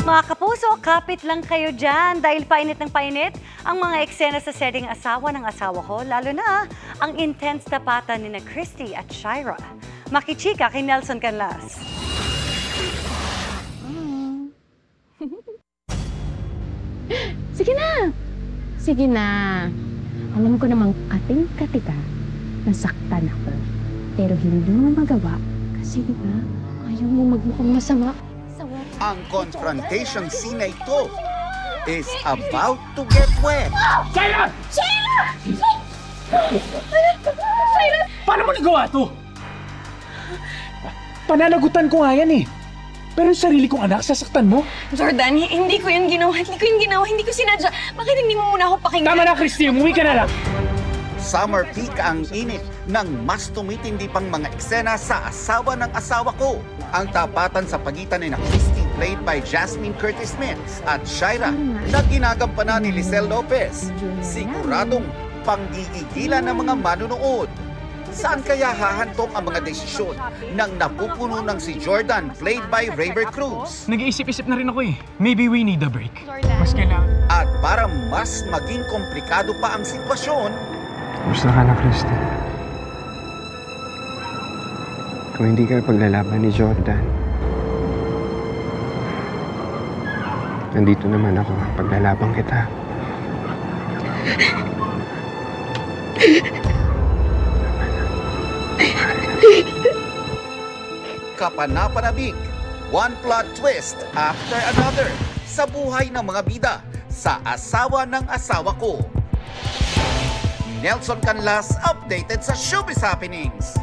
Mga kapuso, kapit lang kayo dyan dahil painit ng painit ang mga eksena sa setting Asawa ng Asawa Ko, lalo na ang intense tapatan ni Christy at Shira. Makichika kay Nelson Canlas. Sige na! Sige na. Alam ko namang kating-kati ka, nasaktan ako. Pero hindi mo magawa kasi diba, ayaw mo magmukhang masama. Ang confrontation scene na ito is about to get wet. Shira! Shira! Shira! Paano mo nagawa to? Pananagutan ko nga yan eh. Pero yung sarili kong anak, sasaktan mo? Jordan, hindi ko yun ginawa. Hindi ko sinadya. Bakit hindi mo muna ako pakinggan? Tama na, Christy. Umuwi ka na lang. Summer peak ang init ng mas tumitindi pang mga eksena sa Asawa ng Asawa Ko. Ang tapatan sa pagitan ni Christy, played by Jasmine Curtis Mintz, at Shira, na ginagampanan ni Lizelle Lopez. Siguradong panggigigilan ng mga manunood. Saan kaya hahantong ang mga desisyon ng napupuno ng si Jordan, played by Rayber Cruz? Nag-iisip-isip na rin ako eh. Maybe we need a break. Mas kailangan. At para mas maging komplikado pa ang sitwasyon, gusto ka na, Christy. Kung hindi ka paglalaban ni Jordan, nandito naman ako. Paglalaban kita. kapanapanabik, one plot twist after another sa buhay ng mga bida sa Asawa ng Asawa Ko. Nelson Canlas, updated sa Showbiz Happenings.